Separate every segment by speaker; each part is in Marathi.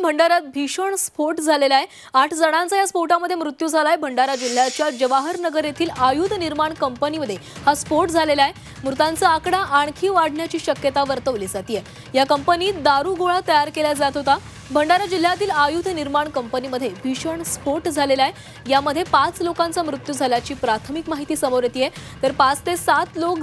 Speaker 1: भंडाऱ्यात भीषण स्फोट झालेला आहे। 8 जणांचा या स्फोटामध्ये मृत्यू झालाय। भंडारा जिल्ह्याच्या जवाहर नगर येथील आयुध निर्माण कंपनीमध्ये हा स्फोट झालेला आहे। मृतांचा आकडा आणखी वाढण्याची शक्यता वर्तवली जाते। या कंपनीत दारू गोळा तयार केला जात होता। भंडारा जिल्ह्यातील आयुध निर्माण कंपनीमध्ये भीषण स्फोट झालेला आहे। यामध्ये 5 लोकांचा मृत्यू झाल्याची प्राथमिक माहिती समोर येते, तर 5 ते 7 लोक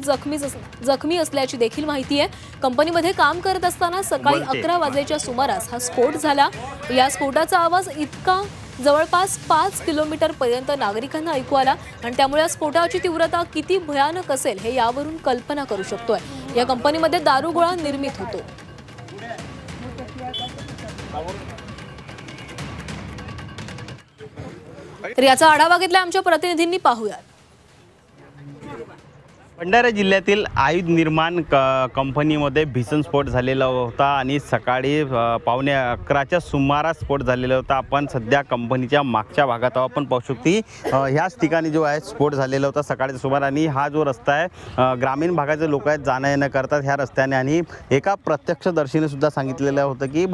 Speaker 1: जखमी असल्याची देखील माहिती आहे। कंपनीमध्ये काम करत असताना सकाळी 11 वाजेच्या सुमारास हा स्फोट झाला। या स्फोटाचा आवाज इतका जवळपास 5 किलोमीटर पर्यंत नागरिकांना ऐकू आला आणि त्यामुळे या स्फोटाची तीव्रता किती भयानक असेल हे यावरून कल्पना करू शकतोय। या कंपनीमध्ये दारू गोळा निर्मित होतो। तर याचा आढावा घेतला आमच्या प्रतिनिधींनी, पाहूया।
Speaker 2: भंडारा जिल्ह्यातील आयुध निर्माण कंपनीमध्ये भीषण स्फोट झालेला होता आणि सकाळी 11:15च्या सुमारास स्फोट झालेला होता। आपण सध्या कंपनीच्या मागच्या भागात आपण पाहू शकतो ह्याच ठिकाणी जो आहे स्फोट झालेला होता सकाळच्या सुमारास। आणि हा जो रस्ता आहे ग्रामीण भागाचे लोक आहेत जाणं येणं करतात ह्या रस्त्याने, आणि एका प्रत्यक्षदर्शीने सुद्धा सांगितलेलं होतं की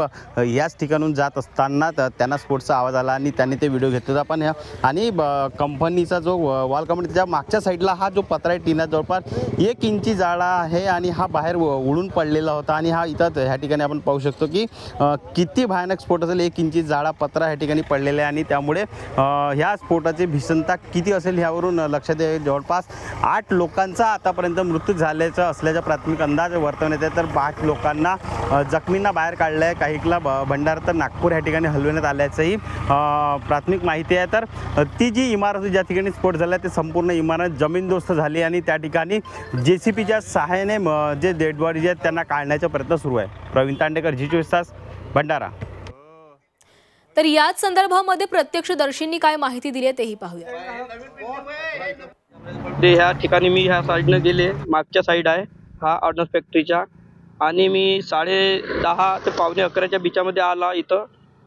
Speaker 2: याच ठिकाणून जात असताना त्यांना स्फोटचा आवाज आला आणि त्यांनी ते व्हिडिओ घेतला होता। पण आणि कंपनीचा जो वॉल कंपनी त्याच्या मागच्या साईडला हा जो पत्रा आहे टीना जवळपास 1 इंची जाडा आहे आणि हा बाहेर उडून पडलेला होता। आणि हा इथं ह्या ठिकाणी आपण पाहू शकतो की किती भयानक स्फोट असेल। 1 इंची जाडा पत्रा ह्या ठिकाणी पडलेला आहे आणि त्यामुळे ह्या स्फोटाची भीषणता किती असेल ह्यावरून लक्षात येईल। जवळपास 8 लोकांचा आतापर्यंत मृत्यू झाल्याचा असल्याचा प्राथमिक अंदाज वर्तवण्यात येत, तर 5 लोकांना जखमींना बाहेर काढलं आहे। काहीला भंडारा तर नागपूर ह्या ठिकाणी हलवण्यात आल्याचंही प्राथमिक माहिती आहे। तर ती जी इमारत ज्या ठिकाणी स्फोट झाला ते संपूर्ण इमारत जमीनदोस्त झाली आणि त्या ठिकाणी JCPच्या सहाय्याने जे डेड बॉडीज आहेत त्यांना काढण्याचा प्रयत्न सुरू आहे। प्रवीण तांडेकर, G24 तास, भंडारा।
Speaker 1: तर याच संदर्भामध्ये प्रत्यक्षदर्शींनी काय माहिती दिली आहे तेही पाहूया।
Speaker 3: ह्या ठिकाणी मी ह्या साईडनं गेले, मागच्या साईड आहे हा ऑर्डनन्स फॅक्टरीच्या, आणि मी 10:30 ते 11:15च्या बिचामध्ये आला इथं,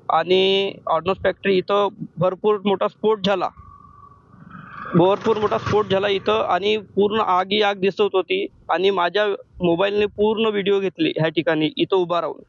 Speaker 3: आणि ऑर्डनन्स फॅक्टरी इथं भरपूर मोठा स्फोट झाला इथं, आणि पूर्ण आग दिसत होती। आणि माझ्या मोबाईलने पूर्ण व्हिडिओ घेतली ह्या ठिकाणी इथं उभा राहून।